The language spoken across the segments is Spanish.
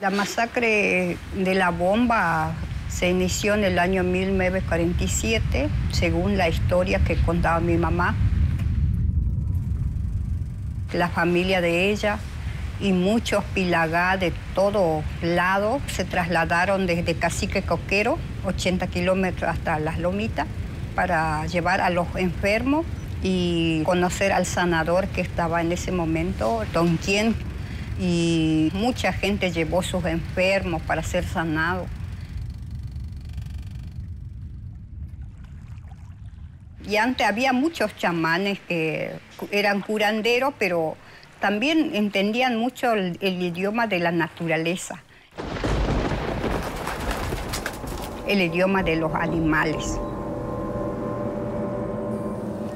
La masacre de la bomba se inició en el año 1947, según la historia que contaba mi mamá. La familia de ella y muchos pilagá de todo lado se trasladaron desde Cacique Coquero, 80 kilómetros hasta Las Lomitas, para llevar a los enfermos y conocer al sanador que estaba en ese momento, Don Quien. Y mucha gente llevó sus enfermos para ser sanados. Y antes había muchos chamanes que eran curanderos, pero también entendían mucho el idioma de la naturaleza, el idioma de los animales.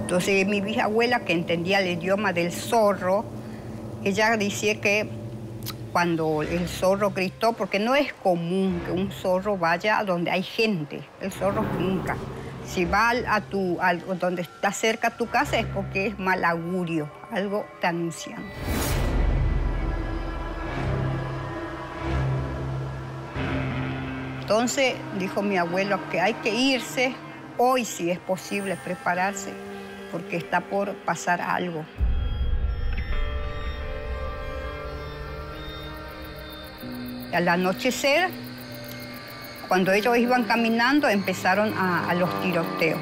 Entonces mi bisabuela, que entendía el idioma del zorro, ella decía que cuando el zorro gritó, porque no es común que un zorro vaya a donde hay gente, el zorro nunca. Si va donde está cerca a tu casa es porque es mal augurio, algo te anuncian. Entonces dijo mi abuelo que hay que irse hoy, si es posible, prepararse, porque está por pasar algo. Al anochecer, cuando ellos iban caminando, empezaron a los tiroteos.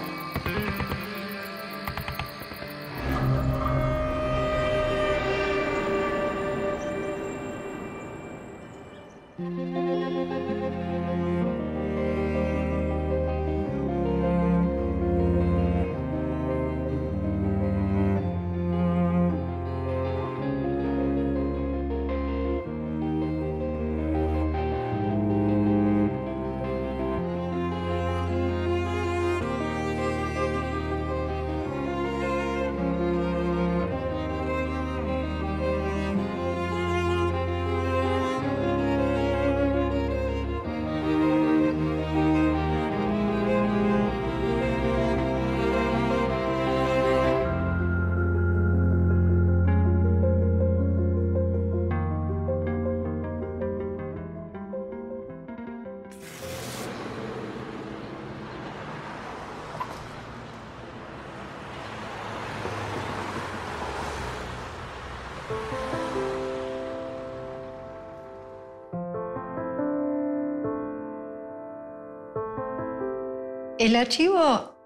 El archivo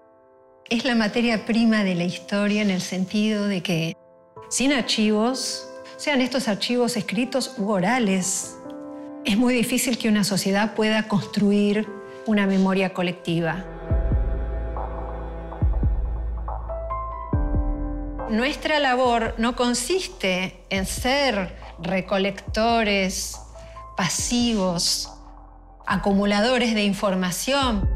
es la materia prima de la historia en el sentido de que sin archivos, sean estos archivos escritos u orales, es muy difícil que una sociedad pueda construir una memoria colectiva. Nuestra labor no consiste en ser recolectores pasivos, acumuladores de información.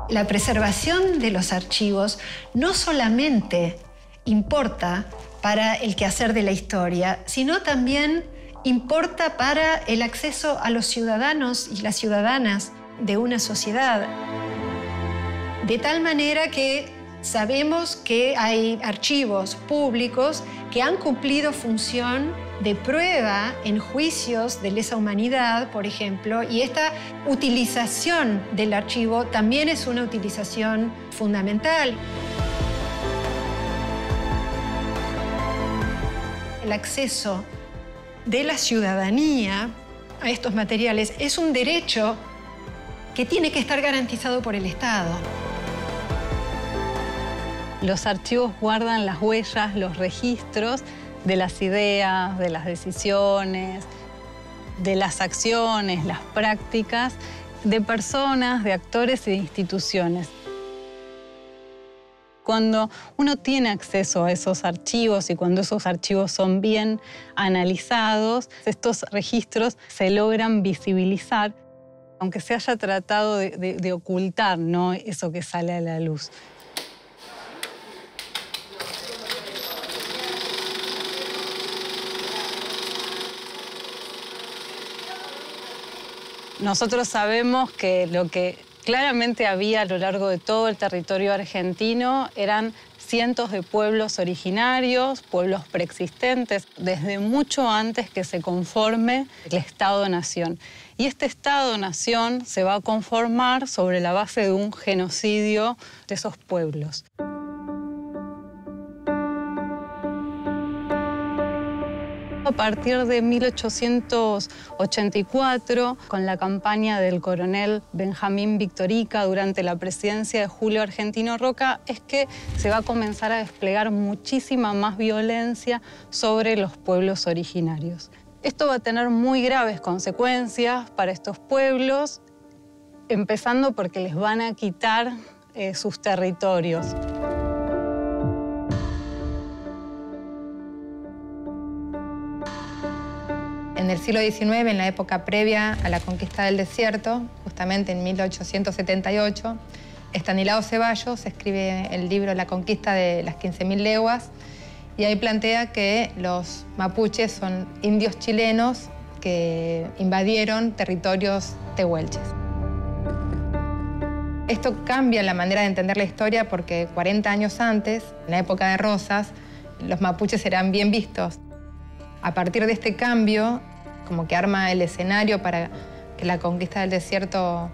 La preservación de los archivos no solamente importa para el quehacer de la historia, sino también importa para el acceso a los ciudadanos y las ciudadanas de una sociedad. De tal manera que sabemos que hay archivos públicos que han cumplido función de prueba en juicios de lesa humanidad, por ejemplo, y esta utilización del archivo también es una utilización fundamental. El acceso de la ciudadanía a estos materiales es un derecho que tiene que estar garantizado por el Estado. Los archivos guardan las huellas, los registros de las ideas, de las decisiones, de las acciones, las prácticas de personas, de actores y de instituciones. Cuando uno tiene acceso a esos archivos y cuando esos archivos son bien analizados, estos registros se logran visibilizar, aunque se haya tratado de ocultar, ¿no?, eso que sale a la luz. Nosotros sabemos que lo que claramente había a lo largo de todo el territorio argentino eran cientos de pueblos originarios, pueblos preexistentes, desde mucho antes que se conforme el Estado-Nación. Y este Estado-Nación se va a conformar sobre la base de un genocidio de esos pueblos. A partir de 1884, con la campaña del coronel Benjamín Victorica durante la presidencia de Julio Argentino Roca, es que se va a comenzar a desplegar muchísima más violencia sobre los pueblos originarios. Esto va a tener muy graves consecuencias para estos pueblos, empezando porque les van a quitar sus territorios. En el siglo XIX, en la época previa a la conquista del desierto, justamente en 1878, Estanislao Ceballos escribe el libro La conquista de las 15.000 leguas y ahí plantea que los mapuches son indios chilenos que invadieron territorios tehuelches. Esto cambia la manera de entender la historia porque 40 años antes, en la época de Rosas, los mapuches eran bien vistos. A partir de este cambio, como que arma el escenario para que la conquista del desierto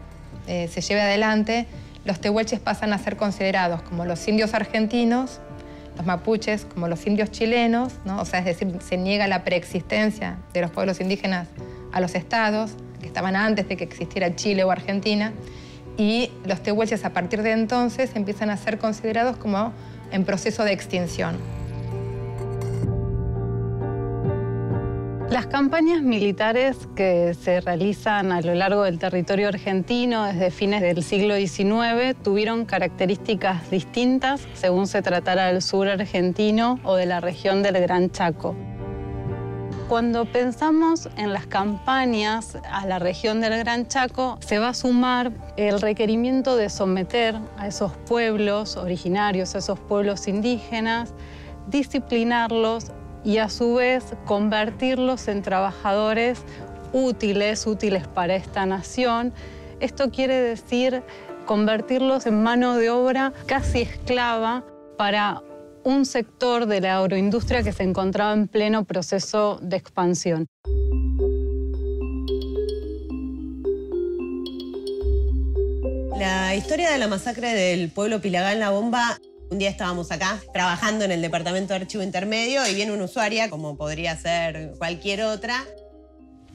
se lleve adelante, los tehuelches pasan a ser considerados como los indios argentinos, los mapuches como los indios chilenos, ¿no? O sea, es decir, se niega la preexistencia de los pueblos indígenas a los estados, que estaban antes de que existiera Chile o Argentina, y los tehuelches a partir de entonces empiezan a ser considerados como en proceso de extinción. Las campañas militares que se realizan a lo largo del territorio argentino desde fines del siglo XIX tuvieron características distintas según se tratara del sur argentino o de la región del Gran Chaco. Cuando pensamos en las campañas a la región del Gran Chaco, se va a sumar el requerimiento de someter a esos pueblos originarios, a esos pueblos indígenas, disciplinarlos y a su vez convertirlos en trabajadores útiles para esta nación. Esto quiere decir convertirlos en mano de obra casi esclava para un sector de la agroindustria que se encontraba en pleno proceso de expansión. La historia de la masacre del pueblo Pilagá en La Bomba. Un día estábamos acá trabajando en el departamento de archivo intermedio y viene una usuaria, como podría ser cualquier otra.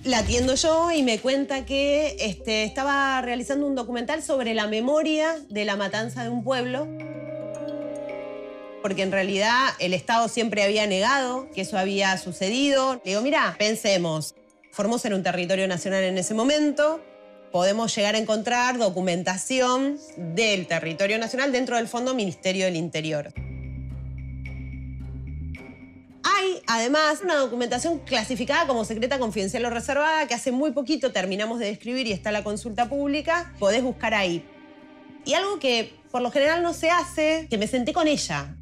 La atiendo yo y me cuenta que estaba realizando un documental sobre la memoria de la matanza de un pueblo, porque en realidad el Estado siempre había negado que eso había sucedido. Le digo, mira, pensemos, Formosa era un territorio nacional en ese momento, podemos llegar a encontrar documentación del territorio nacional dentro del Fondo Ministerio del Interior. Hay, además, una documentación clasificada como secreta, confidencial o reservada que hace muy poquito terminamos de describir y está en la consulta pública. Podés buscar ahí. Y algo que por lo general no se hace, que me senté con ella.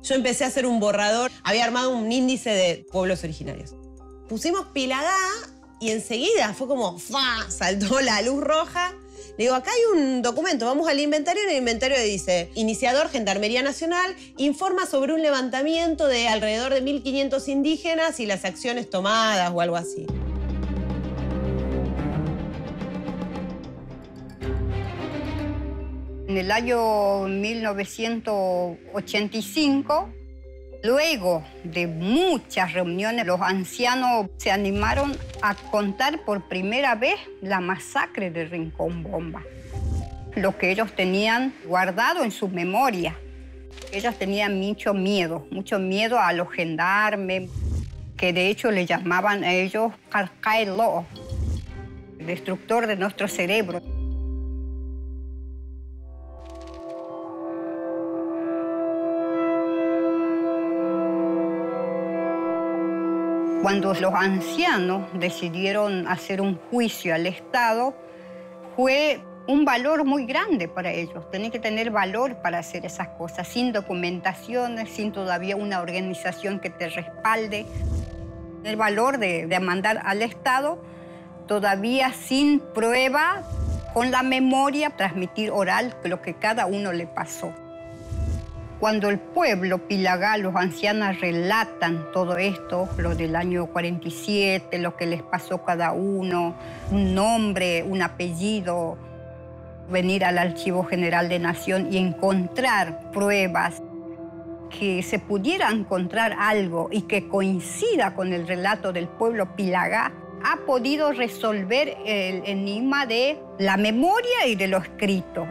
Yo empecé a hacer un borrador, había armado un índice de pueblos originarios. Pusimos Pilagá y enseguida fue como, ¡fa! Saltó la luz roja. Le digo, acá hay un documento, vamos al inventario, y en el inventario dice, iniciador, Gendarmería Nacional, informa sobre un levantamiento de alrededor de 1.500 indígenas y las acciones tomadas o algo así. En el año 1985, luego de muchas reuniones, los ancianos se animaron a contar por primera vez la masacre de Rincón Bomba. Lo que ellos tenían guardado en su memoria. Ellos tenían mucho miedo a los gendarmes, que de hecho le llamaban a ellos Carcaelo, el destructor de nuestro cerebro. Cuando los ancianos decidieron hacer un juicio al Estado, fue un valor muy grande para ellos. Tenían que tener valor para hacer esas cosas, sin documentaciones, sin todavía una organización que te respalde. El valor de demandar al Estado, todavía sin prueba, con la memoria, transmitir oral lo que cada uno le pasó. Cuando el pueblo Pilagá, los ancianos relatan todo esto, lo del año 47, lo que les pasó cada uno, un nombre, un apellido, venir al Archivo General de Nación y encontrar pruebas, que se pudiera encontrar algo y que coincida con el relato del pueblo Pilagá, ha podido resolver el enigma de la memoria y de lo escrito.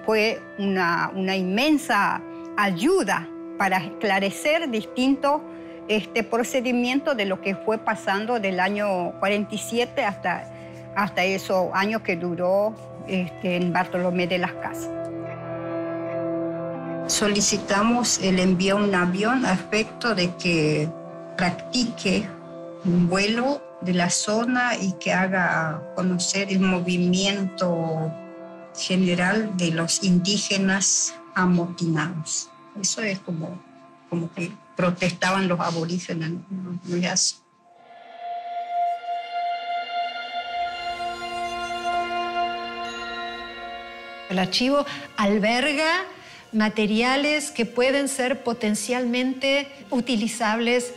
Fue una inmensa ayuda para esclarecer distintos procedimientos de lo que fue pasando del año 47 hasta esos años que duró en Bartolomé de las Casas. Solicitamos el envío de un avión a efecto de que practique un vuelo de la zona y que haga conocer el movimiento general de los indígenas amotinados. Eso es como que protestaban los aborígenes. El archivo alberga materiales que pueden ser potencialmente utilizables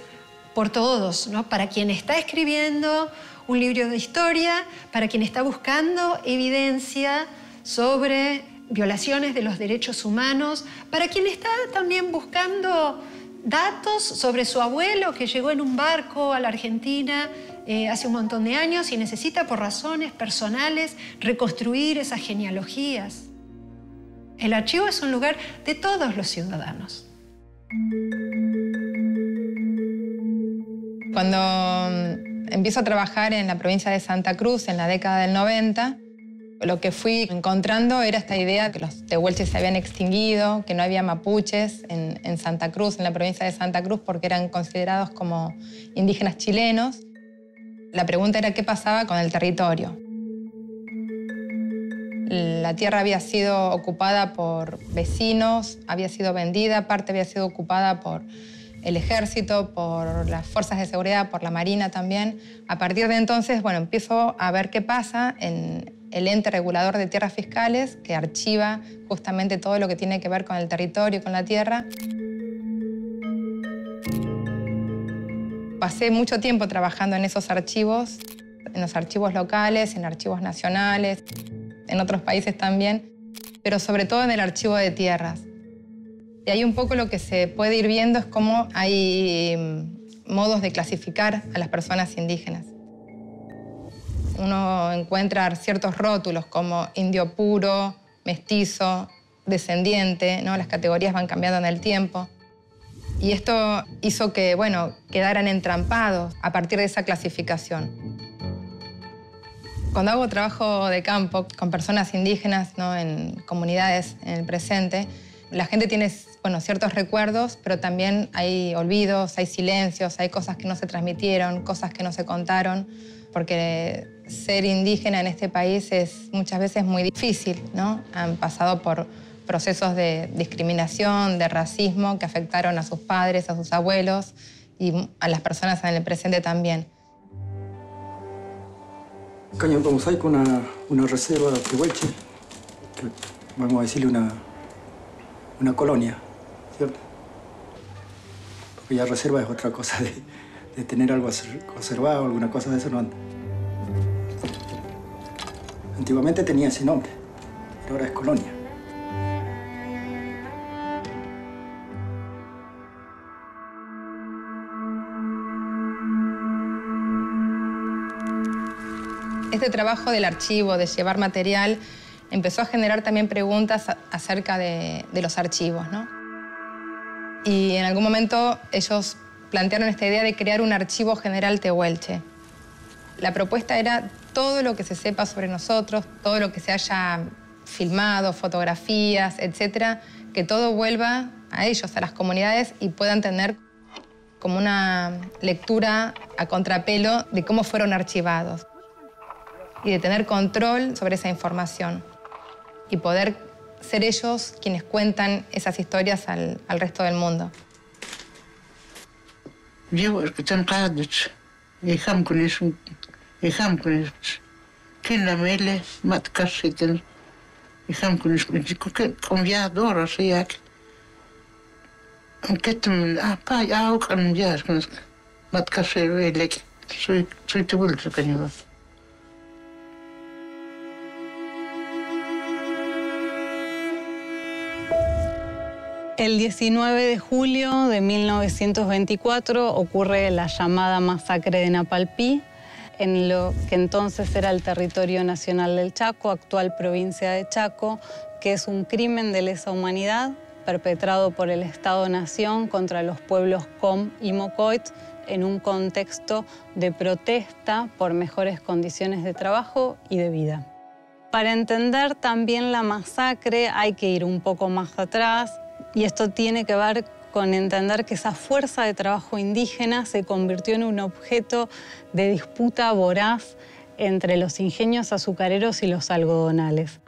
por todos, ¿no? Para quien está escribiendo un libro de historia, para quien está buscando evidencia sobre violaciones de los derechos humanos, para quien está también buscando datos sobre su abuelo que llegó en un barco a la Argentina hace un montón de años y necesita por razones personales reconstruir esas genealogías. El archivo es un lugar de todos los ciudadanos. Cuando empiezo a trabajar en la provincia de Santa Cruz en la década del 90, lo que fui encontrando era esta idea que los tehuelches se habían extinguido, que no había mapuches en Santa Cruz, en la provincia de Santa Cruz, porque eran considerados como indígenas chilenos. La pregunta era qué pasaba con el territorio. La tierra había sido ocupada por vecinos, había sido vendida, parte había sido ocupada por el ejército, por las fuerzas de seguridad, por la marina también. A partir de entonces, bueno, empiezo a ver qué pasa en el ente regulador de tierras fiscales, que archiva justamente todo lo que tiene que ver con el territorio y con la tierra. Pasé mucho tiempo trabajando en esos archivos, en los archivos locales, en archivos nacionales, en otros países también, pero sobre todo en el archivo de tierras. Y ahí un poco lo que se puede ir viendo es cómo hay modos de clasificar a las personas indígenas. Uno encuentra ciertos rótulos como indio puro, mestizo, descendiente, ¿no? Las categorías van cambiando en el tiempo. Y esto hizo que, bueno, quedaran entrampados a partir de esa clasificación. Cuando hago trabajo de campo con personas indígenas, ¿no? En comunidades en el presente, la gente tiene, bueno, ciertos recuerdos, pero también hay olvidos, hay silencios, hay cosas que no se transmitieron, cosas que no se contaron, porque ser indígena en este país es muchas veces muy difícil, ¿no? Han pasado por procesos de discriminación, de racismo, que afectaron a sus padres, a sus abuelos y a las personas en el presente también. Cañampa hay una reserva de tehuelche, que vamos a decirle una colonia, ¿cierto? Porque ya reserva es otra cosa de tener algo conservado, alguna cosa de eso no anda. Antiguamente tenía ese nombre, pero ahora es colonia. Este trabajo del archivo, de llevar material, empezó a generar también preguntas acerca de los archivos, ¿no? Y en algún momento ellos plantearon esta idea de crear un archivo general tehuelche. La propuesta era todo lo que se sepa sobre nosotros, todo lo que se haya filmado, fotografías, etcétera, que todo vuelva a ellos, a las comunidades, y puedan tener como una lectura a contrapelo de cómo fueron archivados y de tener control sobre esa información y poder ser ellos quienes cuentan esas historias al resto del mundo. Yo escuchan cadets, ejamkunis, kinamele, matkashiten, ejamkunis, conviador, así que Kettem apa ya kan biar kan mat kasih lagi. Soy tebul kan. El 19 de julio de 1924 ocurre la llamada masacre de Napalpí, en lo que entonces era el territorio nacional del Chaco, actual provincia de Chaco, que es un crimen de lesa humanidad perpetrado por el Estado-Nación contra los pueblos Com y Mocoit en un contexto de protesta por mejores condiciones de trabajo y de vida. Para entender también la masacre hay que ir un poco más atrás, y esto tiene que ver con entender que esa fuerza de trabajo indígena se convirtió en un objeto de disputa voraz entre los ingenios azucareros y los algodonales.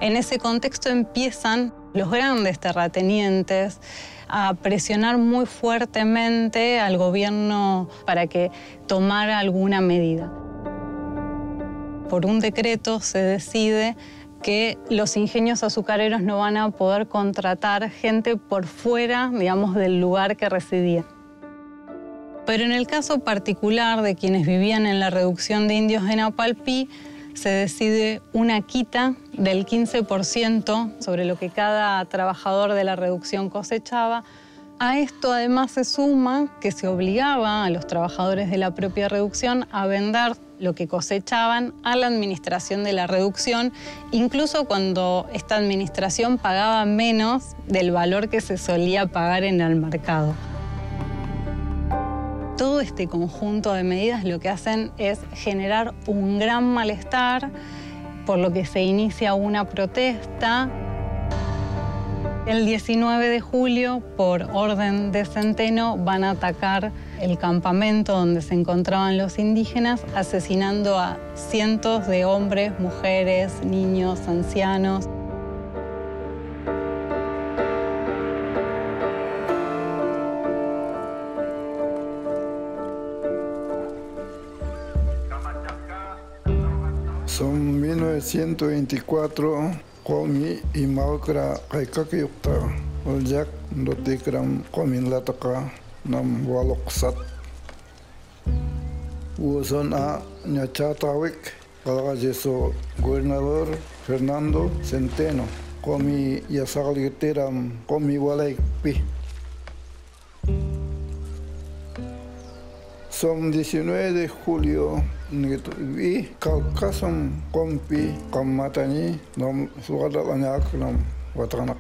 En ese contexto empiezan los grandes terratenientes a presionar muy fuertemente al gobierno para que tomara alguna medida. Por un decreto se decide que los ingenios azucareros no van a poder contratar gente por fuera, digamos, del lugar que residían. Pero en el caso particular de quienes vivían en la reducción de indios de Napalpí, se decide una quita del 15% sobre lo que cada trabajador de la reducción cosechaba. A esto además se suma que se obligaba a los trabajadores de la propia reducción a vender lo que cosechaban a la administración de la reducción, incluso cuando esta administración pagaba menos del valor que se solía pagar en el mercado. Todo este conjunto de medidas lo que hacen es generar un gran malestar, por lo que se inicia una protesta. El 19 de julio, por orden de Centeno, van a atacar el campamento donde se encontraban los indígenas, asesinando a cientos de hombres, mujeres, niños, ancianos. Son 1924, Komi y Malkra Kaikakiyukta, Oljak Dotikram Komin Lataka, Nam Waloksat. Uson a Ñachatawik, Calagayeso, Gobernador Fernando Centeno, Komi Yasagaliteram, Komi Walaikpi. Son 19 de julio, y Calcasam Compi, Kamatani, Nam Sugadalanak, Nam Watanak.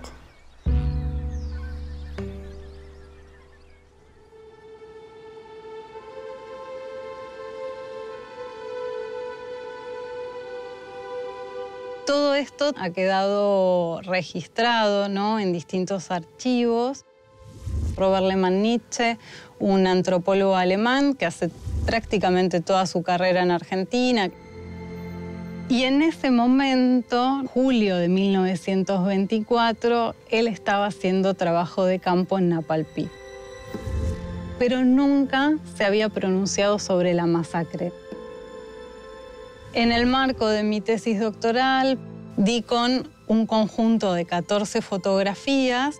Todo esto ha quedado registrado, ¿no?, en distintos archivos. Robert Lehmann-Nitsche, un antropólogo alemán que hace prácticamente toda su carrera en Argentina. Y en ese momento, julio de 1924, él estaba haciendo trabajo de campo en Napalpí. Pero nunca se había pronunciado sobre la masacre. En el marco de mi tesis doctoral, di con un conjunto de 14 fotografías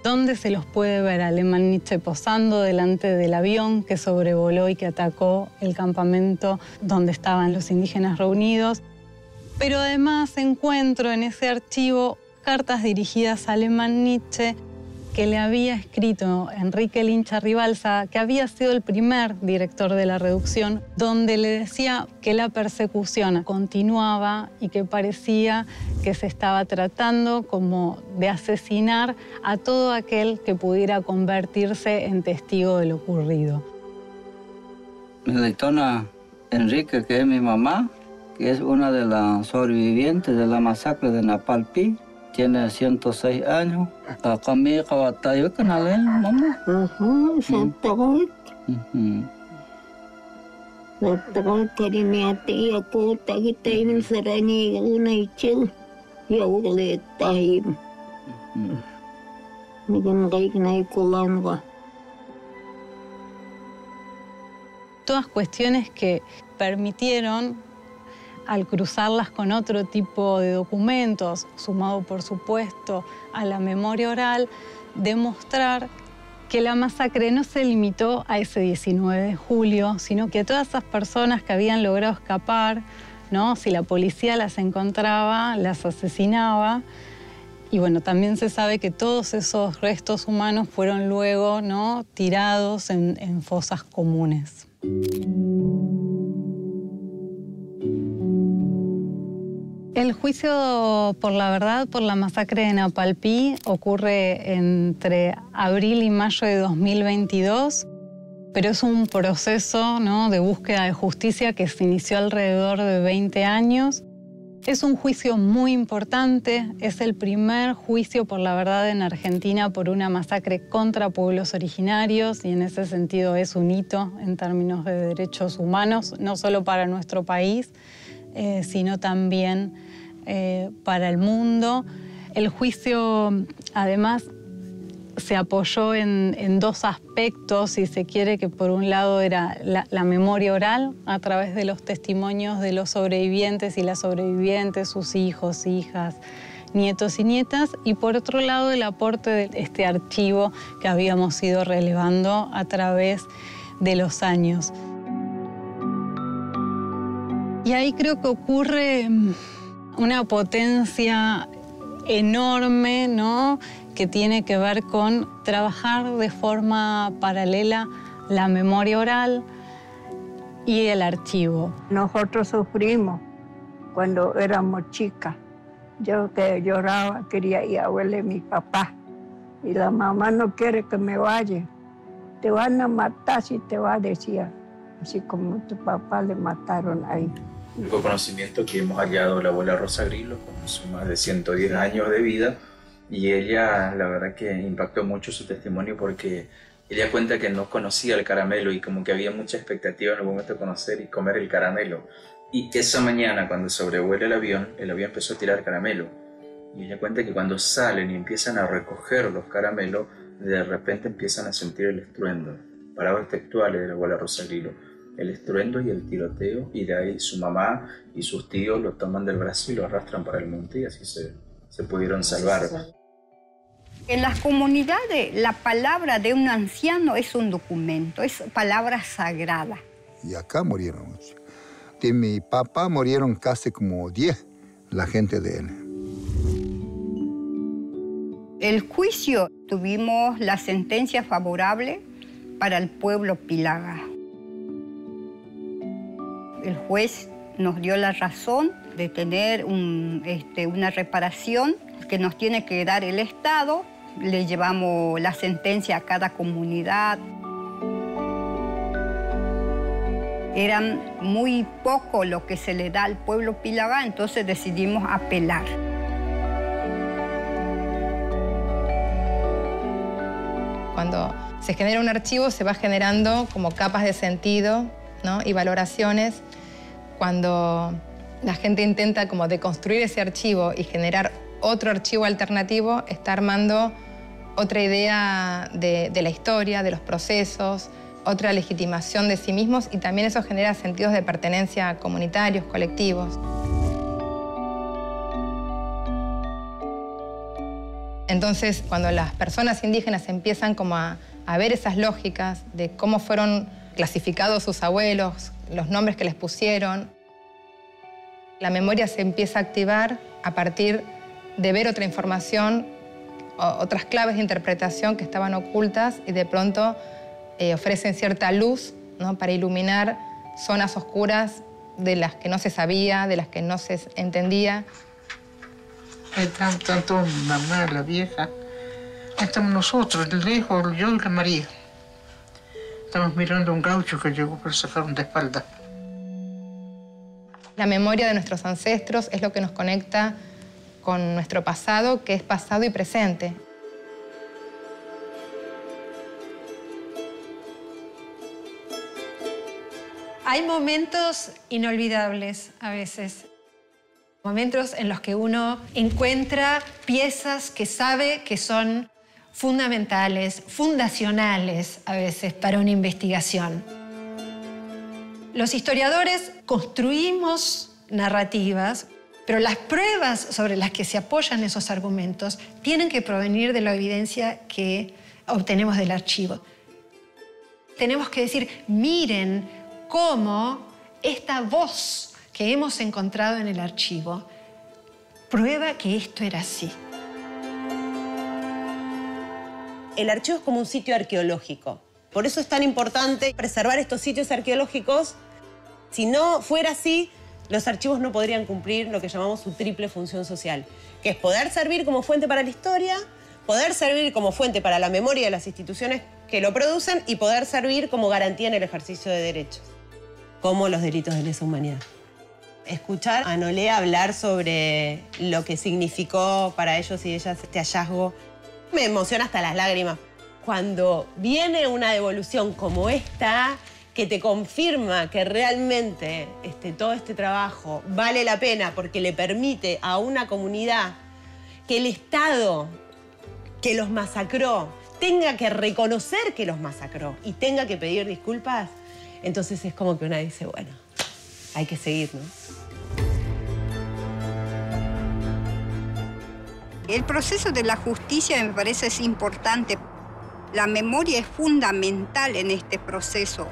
donde se los puede ver a Lehmann-Nitsche posando delante del avión que sobrevoló y que atacó el campamento donde estaban los indígenas reunidos. Pero además encuentro en ese archivo cartas dirigidas a Lehmann-Nitsche que le había escrito Enrique Lincha Ribalza, que había sido el primer director de la reducción, donde le decía que la persecución continuaba y que parecía que se estaba tratando como de asesinar a todo aquel que pudiera convertirse en testigo de lo ocurrido. Mi leitona Enrique, que es mi mamá, que es una de las sobrevivientes de la masacre de Napalpí, tiene 106 años. Kami kawatayo kenalin mama. Santakot. Santakot karimiyati ako tagitay sarani unay chill. Yaulit tahim. Migan kay knay kulanwa. Todas cuestiones que permitieron al cruzarlas con otro tipo de documentos, sumado por supuesto a la memoria oral, demostrar que la masacre no se limitó a ese 19 de julio, sino que a todas esas personas que habían logrado escapar, ¿no? Si la policía las encontraba, las asesinaba. Y bueno, también se sabe que todos esos restos humanos fueron luego, ¿no?, tirados en fosas comunes. El juicio por la verdad por la masacre de Napalpí ocurre entre abril y mayo de 2022, pero es un proceso, ¿no?, de búsqueda de justicia que se inició alrededor de 20 años. Es un juicio muy importante, es el primer juicio por la verdad en Argentina por una masacre contra pueblos originarios y en ese sentido es un hito en términos de derechos humanos, no solo para nuestro país, sino también para el mundo. El juicio, además, se apoyó en dos aspectos, si se quiere, que por un lado era la memoria oral a través de los testimonios de los sobrevivientes y las sobrevivientes, sus hijos, hijas, nietos y nietas, y por otro lado el aporte de este archivo que habíamos ido relevando a través de los años. Y ahí creo que ocurre una potencia enorme, ¿no?, que tiene que ver con trabajar de forma paralela la memoria oral y el archivo. Nosotros sufrimos cuando éramos chicas. Yo que lloraba, quería ir a verle a mi papá. Y la mamá no quiere que me vaya. Te van a matar si te vas, decía. Así como tu papá le mataron ahí. El conocimiento que hemos hallado la abuela Rosa Grillo con sus más de 110 años de vida, y ella, la verdad que impactó mucho su testimonio porque ella cuenta que no conocía el caramelo y como que había mucha expectativa en el momento de conocer y comer el caramelo. Y esa mañana cuando sobrevuela el avión empezó a tirar caramelo. Y ella cuenta que cuando salen y empiezan a recoger los caramelos, de repente empiezan a sentir el estruendo. Palabras textuales de la abuela Rosa Grillo. El estruendo y el tiroteo, y de ahí su mamá y sus tíos lo toman del brazo y lo arrastran para el monte y así se pudieron salvar. En las comunidades la palabra de un anciano es un documento, es palabra sagrada. Y acá murieron muchos. De mi papá murieron casi como 10 la gente de él. El juicio, tuvimos la sentencia favorable para el pueblo Pilaga. El juez nos dio la razón de tener una reparación que nos tiene que dar el Estado. Le llevamos la sentencia a cada comunidad. Eran muy poco lo que se le da al pueblo Pilaga, entonces decidimos apelar. Cuando se genera un archivo se va generando como capas de sentido, ¿no?, y valoraciones. Cuando la gente intenta como deconstruir ese archivo y generar otro archivo alternativo, está armando otra idea de la historia, de los procesos, otra legitimación de sí mismos, y también eso genera sentidos de pertenencia comunitarios, colectivos. Entonces, cuando las personas indígenas empiezan como a ver esas lógicas de cómo fueron clasificados sus abuelos, los nombres que les pusieron, la memoria se empieza a activar a partir de ver otra información, otras claves de interpretación que estaban ocultas y de pronto ofrecen cierta luz, ¿no?, para iluminar zonas oscuras de las que no se sabía, de las que no se entendía. Hay tanto mamá, la vieja. Estamos nosotros, el hijo, yo y la María. Estamos mirando a un gaucho que llegó para sacar de espalda. La memoria de nuestros ancestros es lo que nos conecta con nuestro pasado, que es pasado y presente. Hay momentos inolvidables a veces. Momentos en los que uno encuentra piezas que sabe que son fundamentales, fundacionales a veces para una investigación. Los historiadores construimos narrativas, pero las pruebas sobre las que se apoyan esos argumentos tienen que provenir de la evidencia que obtenemos del archivo. Tenemos que decir, miren cómo esta voz que hemos encontrado en el archivo prueba que esto era así. El archivo es como un sitio arqueológico. Por eso es tan importante preservar estos sitios arqueológicos. Si no fuera así, los archivos no podrían cumplir lo que llamamos su triple función social, que es poder servir como fuente para la historia, poder servir como fuente para la memoria de las instituciones que lo producen y poder servir como garantía en el ejercicio de derechos, como los delitos de lesa humanidad. Escuchar a Nolé hablar sobre lo que significó para ellos y ellas este hallazgo me emociona hasta las lágrimas. Cuando viene una devolución como esta, que te confirma que realmente todo este trabajo vale la pena porque le permite a una comunidad que el Estado que los masacró tenga que reconocer que los masacró y tenga que pedir disculpas, entonces es como que una dice, bueno, hay que seguir, ¿no? El proceso de la justicia me parece es importante. La memoria es fundamental en este proceso.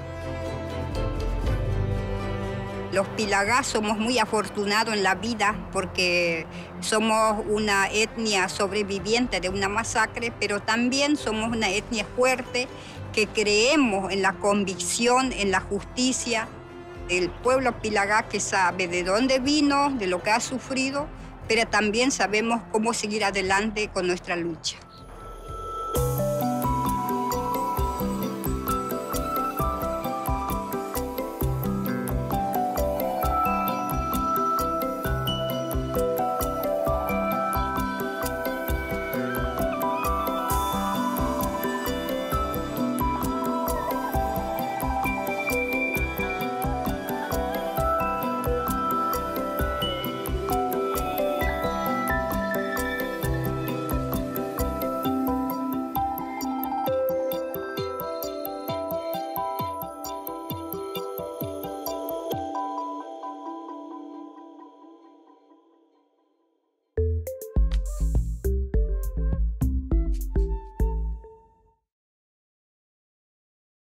Los Pilagá somos muy afortunados en la vida porque somos una etnia sobreviviente de una masacre, pero también somos una etnia fuerte que creemos en la convicción, en la justicia. El pueblo Pilagá que sabe de dónde vino, de lo que ha sufrido, pero también sabemos cómo seguir adelante con nuestra lucha.